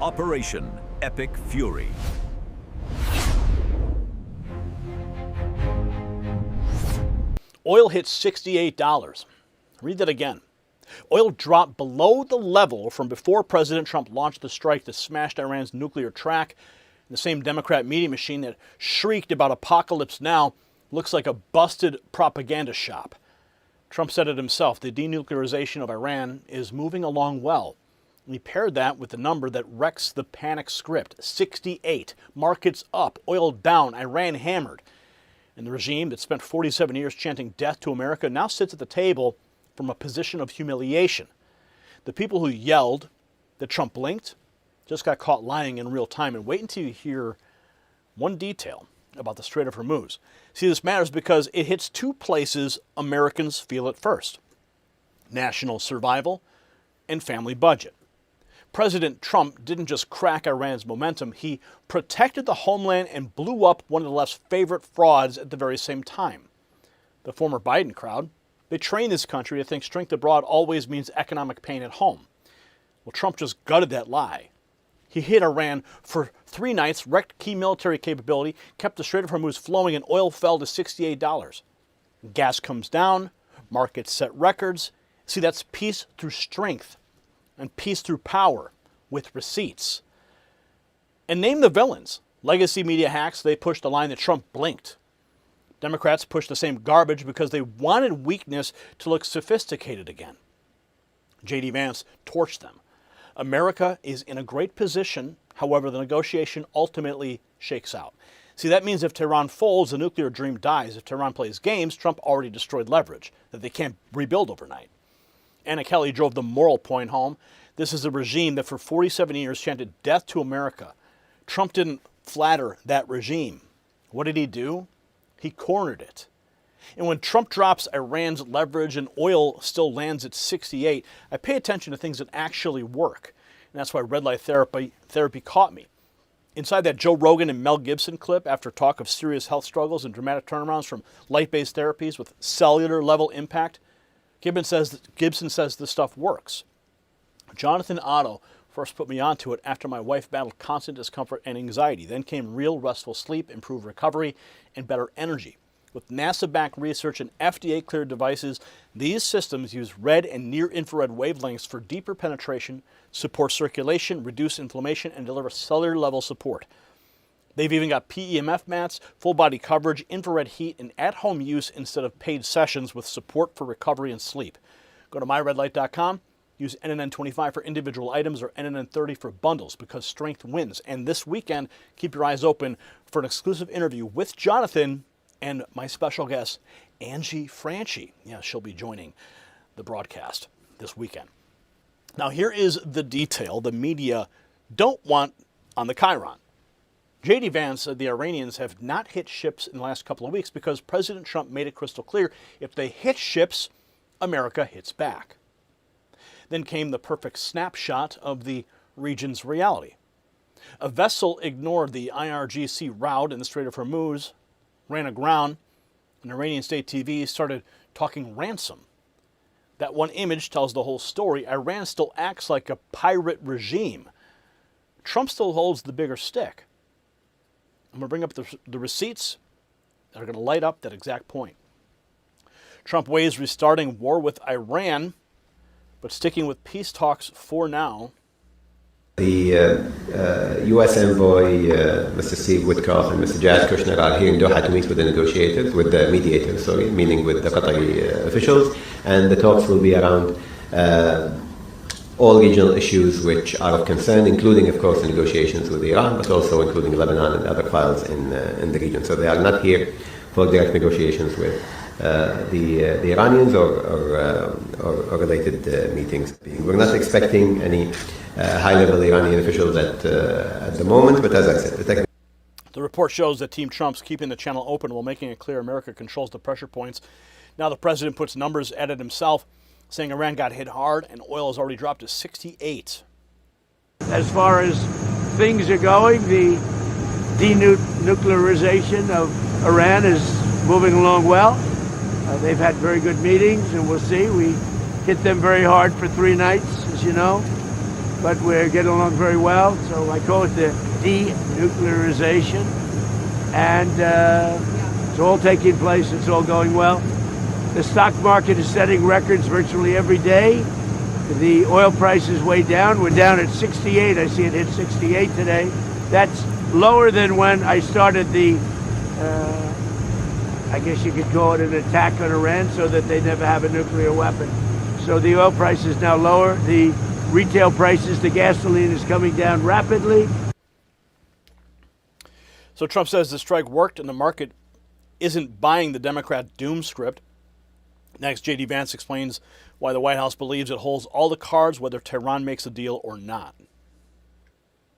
Operation Epic Fury. Oil hit $68. Read that again. Oil dropped below the level from before President Trump launched the strike that smashed Iran's nuclear track. The same Democrat media machine that shrieked about apocalypse now looks like a busted propaganda shop. Trump said it himself, the denuclearization of Iran is moving along well. And he paired that with the number that wrecks the panic script, 68. Markets up, oil down, Iran hammered. And the regime that spent 47 years chanting death to America now sits at the table from a position of humiliation. The people who yelled that Trump blinked just got caught lying in real time. And wait until you hear one detail about the Strait of Hormuz. See, this matters because it hits two places Americans feel it first: national survival and family budget. President Trump didn't just crack Iran's momentum, he protected the homeland and blew up one of the left's favorite frauds at the very same time. The former Biden crowd, they trained this country to think strength abroad always means economic pain at home. Well, Trump just gutted that lie. He hit Iran for 3 nights, wrecked key military capability, kept the Strait of Hormuz flowing, and oil fell to $68. Gas comes down, markets set records. See, that's peace through strength and peace through power with receipts. And name the villains. Legacy media hacks, they pushed the line that Trump blinked. Democrats pushed the same garbage because they wanted weakness to look sophisticated again. J.D. Vance torched them. America is in a great position, however, the negotiation ultimately shakes out. See, that means if Tehran folds, the nuclear dream dies. If Tehran plays games, Trump already destroyed leverage that they can't rebuild overnight. Anna Kelly drove the moral point home. This is a regime that for 47 years chanted death to America. Trump didn't flatter that regime. What did he do? He cornered it. And when Trump drops Iran's leverage and oil still lands at 68, I pay attention to things that actually work. And that's why red light therapy caught me. Inside that Joe Rogan and Mel Gibson clip, after talk of serious health struggles and dramatic turnarounds from light-based therapies with cellular level impact, Gibson says this stuff works. Jonathan Otto first put me onto it after my wife battled constant discomfort and anxiety. Then came real restful sleep, improved recovery, and better energy. With NASA-backed research and FDA-cleared devices, these systems use red and near-infrared wavelengths for deeper penetration, support circulation, reduce inflammation, and deliver cellular-level support. They've even got PEMF mats, full-body coverage, infrared heat, and at-home use instead of paid sessions with support for recovery and sleep. Go to myredlight.com, use NNN25 for individual items or NNN30 for bundles because strength wins. And this weekend, keep your eyes open for an exclusive interview with Jonathan and my special guest, Angie Franchi. Yeah, she'll be joining the broadcast this weekend. Now, here is the detail the media don't want on the Chiron. J.D. Vance said the Iranians have not hit ships in the last couple of weeks because President Trump made it crystal clear if they hit ships, America hits back. Then came the perfect snapshot of the region's reality. A vessel ignored the IRGC route in the Strait of Hormuz, ran aground, and Iranian state TV started talking ransom. That one image tells the whole story. Iran still acts like a pirate regime. Trump still holds the bigger stick. I'm going to bring up the receipts that are going to light up that exact point. Trump weighs restarting war with Iran, but sticking with peace talks for now. The U.S. envoy, Mr. Steve Witkoff and Mr. Jared Kushner are here in Doha to meet with the mediators, meaning with the Qatari officials, and the talks will be around all regional issues which are of concern, including, of course, the negotiations with Iran, but also including Lebanon and other files in the region. So they are not here for direct negotiations with the Iranians or related meetings. We're not expecting any high-level Iranian officials at the moment, but as I said, the report shows that Team Trump's keeping the channel open while making it clear America controls the pressure points. Now the president puts numbers at it himself, saying Iran got hit hard and oil has already dropped to 68. As far as things are going, the denuclearization of Iran is moving along well. They've had very good meetings, and we'll see. We hit them very hard for 3 nights, as you know. but we're getting along very well. So I call it the denuclearization. And it's all taking place. It's all going well. The stock market is setting records virtually every day. The oil price is way down. We're down at 68. I see it hit 68 today. That's lower than when I started the, I guess you could call it an attack on Iran so that they never have a nuclear weapon. So the oil price is now lower. The retail prices, the gasoline is coming down rapidly. So Trump says the strike worked and the market isn't buying the Democrat doom script. Next, J.D. Vance explains why the White House believes it holds all the cards whether Tehran makes a deal or not.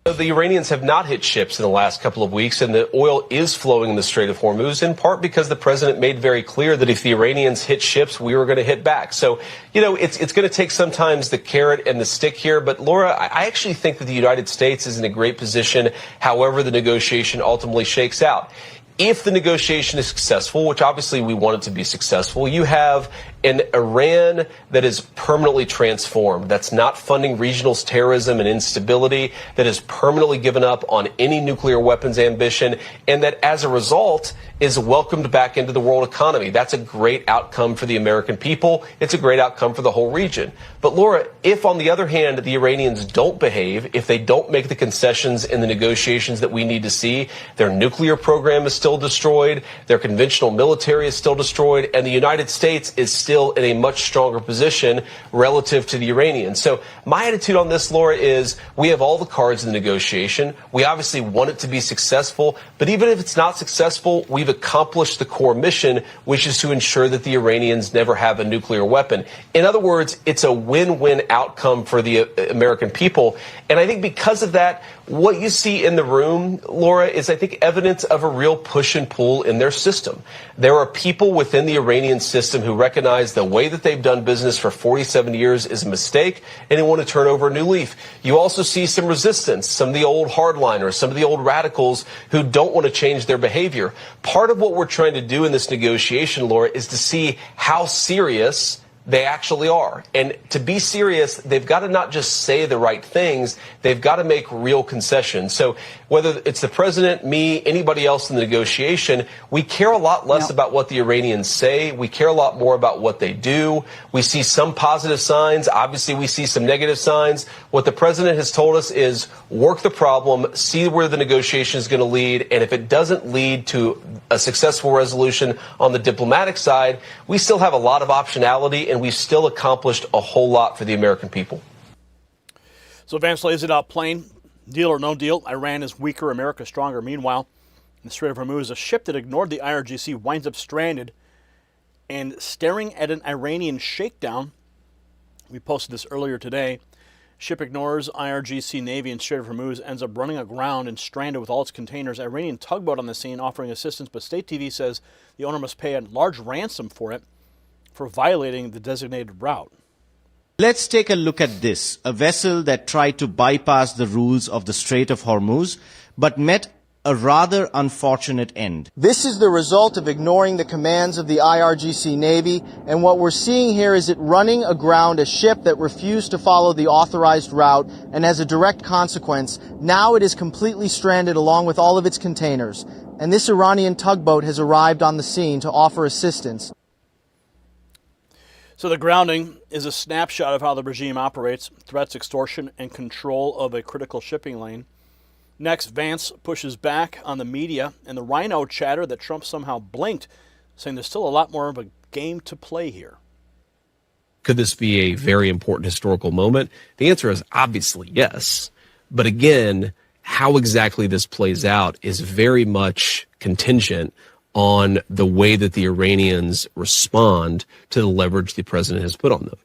The Iranians have not hit ships in the last couple of weeks, and the oil is flowing in the Strait of Hormuz, in part because the president made very clear that if the Iranians hit ships, we were going to hit back. So, it's going to take sometimes the carrot and the stick here. But, Laura, I actually think that the United States is in a great position, however the negotiation ultimately shakes out. If the negotiation is successful, which obviously we want it to be successful, you have an Iran that is permanently transformed, that's not funding regional terrorism and instability, that has permanently given up on any nuclear weapons ambition, and that as a result is welcomed back into the world economy. That's a great outcome for the American people. It's a great outcome for the whole region. But Laura, if on the other hand the Iranians don't behave, if they don't make the concessions in the negotiations that we need to see, their nuclear program is still destroyed, their conventional military is still destroyed, and the United States is still in a much stronger position relative to the Iranians. So my attitude on this, Laura, is we have all the cards in the negotiation. We obviously want it to be successful, but even if it's not successful, we've accomplished the core mission, which is to ensure that the Iranians never have a nuclear weapon. In other words, it's a win-win outcome for the American people. And I think because of that, what you see in the room, Laura, is I think evidence of a real push and pull in their system. There are people within the Iranian system who recognize the way that they've done business for 47 years is a mistake, and they want to turn over a new leaf. You also see some resistance, some of the old hardliners, some of the old radicals who don't want to change their behavior. Part of what we're trying to do in this negotiation, Laura, is to see how serious they actually are. And to be serious, they've got to not just say the right things, they've got to make real concessions. So whether it's the president, me, anybody else in the negotiation, we care a lot less about what the Iranians say. We care a lot more about what they do. We see some positive signs. Obviously, we see some negative signs. What the president has told us is work the problem, see where the negotiation is going to lead. And if it doesn't lead to a successful resolution on the diplomatic side, we still have a lot of optionality, and we've still accomplished a whole lot for the American people. So Vance lays it out plain. Deal or no deal, Iran is weaker, America stronger. Meanwhile, in the Strait of Hormuz, a ship that ignored the IRGC winds up stranded and staring at an Iranian shakedown. We posted this earlier today. Ship ignores IRGC Navy in Strait of Hormuz, ends up running aground and stranded with all its containers. Iranian tugboat on the scene offering assistance, but state TV says the owner must pay a large ransom for it for violating the designated route. Let's take a look at this. A vessel that tried to bypass the rules of the Strait of Hormuz, but met a rather unfortunate end. This is the result of ignoring the commands of the IRGC Navy, and what we're seeing here is it running aground a ship that refused to follow the authorized route, and as a direct consequence, now it is completely stranded along with all of its containers. And this Iranian tugboat has arrived on the scene to offer assistance. So the grounding is a snapshot of how the regime operates: threats, extortion, and control of a critical shipping lane. Next, Vance pushes back on the media and the rhino chatter that Trump somehow blinked, saying there's still a lot more of a game to play here. Could this be a very important historical moment? The answer is obviously yes. But again, how exactly this plays out is very much contingent on the way that the Iranians respond to the leverage the president has put on them.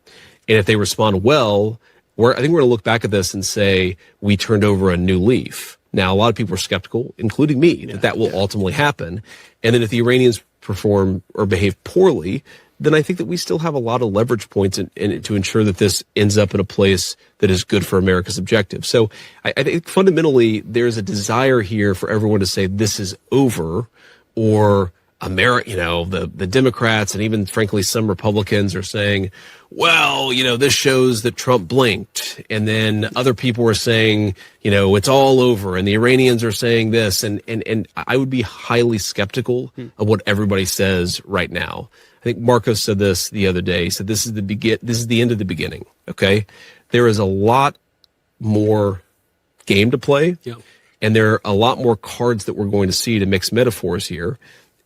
And if they respond well, I think we're going to look back at this and say we turned over a new leaf. Now, a lot of people are skeptical, including me, that will ultimately happen. And then if the Iranians perform or behave poorly, then I think that we still have a lot of leverage points to ensure that this ends up in a place that is good for America's objectives. So I think fundamentally there's a desire here for everyone to say this is over, or the Democrats and even frankly some Republicans are saying, well, this shows that Trump blinked. And then other people are saying, it's all over. And the Iranians are saying this. And I would be highly skeptical of what everybody says right now. I think Marcos said this the other day. He said, this is the end of the beginning. Okay. There is a lot more game to play. Yeah. And there are a lot more cards that we're going to see, to mix metaphors here.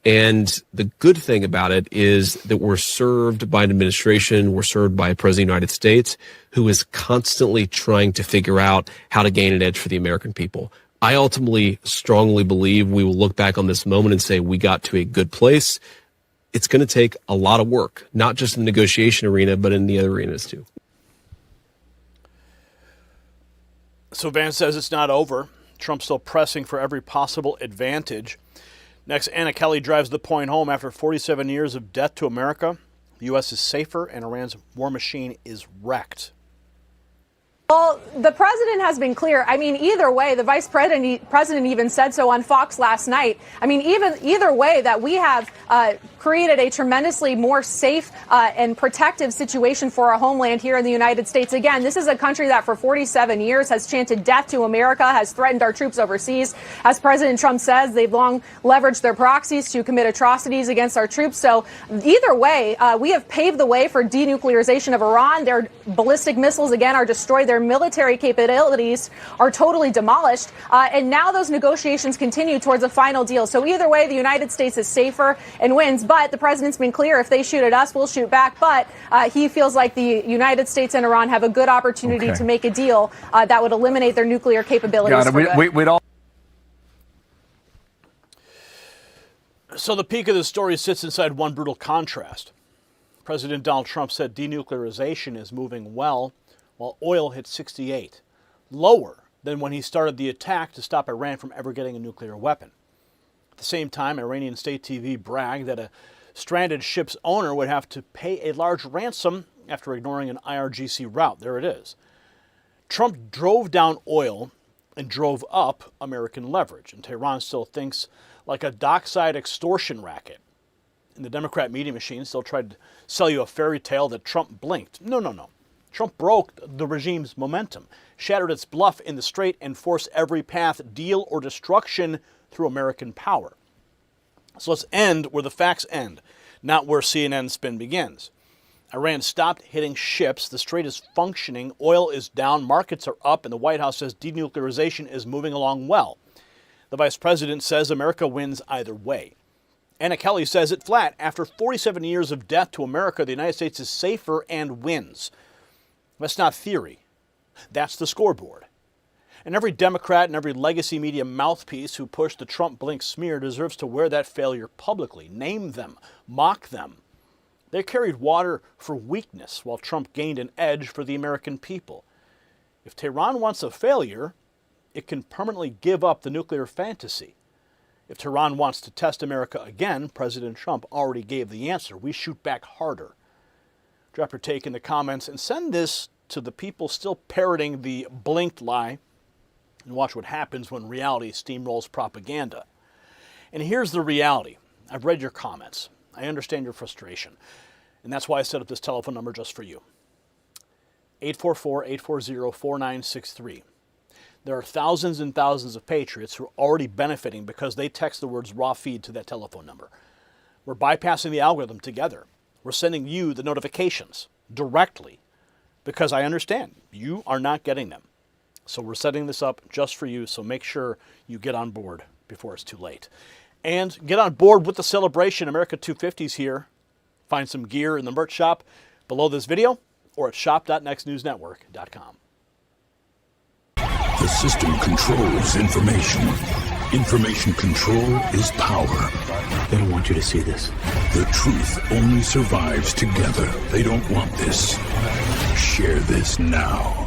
And the good thing about it is that we're served by an administration, we're served by a president of the United States who is constantly trying to figure out how to gain an edge for the American people. I ultimately strongly believe we will look back on this moment and say we got to a good place. It's going to take a lot of work, not just in the negotiation arena, but in the other arenas too. So Vance says it's not over. Trump's still pressing for every possible advantage. Next, Anna Kelly drives the point home. After 47 years of death to America, the U.S. is safer and Iran's war machine is wrecked. Well, the president has been clear. I mean, either way, the vice president even said so on Fox last night. I mean, either way, that we have created a tremendously more safe and protective situation for our homeland here in the United States. Again, this is a country that for 47 years has chanted death to America, has threatened our troops overseas. As President Trump says, they've long leveraged their proxies to commit atrocities against our troops. So either way, we have paved the way for denuclearization of Iran. Their ballistic missiles, again, are destroyed. Their military capabilities are totally demolished. And now those negotiations continue towards a final deal. So either way, the United States is safer and wins. But the president's been clear, if they shoot at us, we'll shoot back. But he feels like the United States and Iran have a good opportunity to make a deal that would eliminate their nuclear capabilities. So the peak of the story sits inside one brutal contrast. President Donald Trump said denuclearization is moving well, while oil hit 68, lower than when he started the attack to stop Iran from ever getting a nuclear weapon. At the same time, Iranian state TV bragged that a stranded ship's owner would have to pay a large ransom after ignoring an IRGC route. There it is. Trump drove down oil and drove up American leverage, and Tehran still thinks like a dockside extortion racket. And the Democrat media machine still tried to sell you a fairy tale that Trump blinked. No. Trump broke the regime's momentum, shattered its bluff in the Strait, and forced every path, deal, or destruction through American power. So let's end where the facts end, not where CNN's spin begins. Iran stopped hitting ships, the Strait is functioning, oil is down, markets are up, and the White House says denuclearization is moving along well. The vice president says America wins either way. Anna Kelly says it flat. After 47 years of death to America, the United States is safer and wins. That's not theory. That's the scoreboard. And every Democrat and every legacy media mouthpiece who pushed the Trump blink smear deserves to wear that failure publicly. Name them. Mock them. They carried water for weakness while Trump gained an edge for the American people. If Tehran wants a failure, it can permanently give up the nuclear fantasy. If Tehran wants to test America again, President Trump already gave the answer. We shoot back harder. Drop your take in the comments and send this to the people still parroting the blinked lie, and watch what happens when reality steamrolls propaganda. And here's the reality. I've read your comments. I understand your frustration. And that's why I set up this telephone number just for you. 844-840-4963. There are thousands and thousands of patriots who are already benefiting because they text the words raw feed to that telephone number. We're bypassing the algorithm together. We're sending you the notifications directly because I understand you are not getting them. So we're setting this up just for you, so make sure you get on board before it's too late. And get on board with the celebration. America 250's here. Find some gear in the merch shop below this video or at shop.nextnewsnetwork.com. The system controls information. Information control is power. They don't want you to see this. The truth only survives together. They don't want this. Share this now.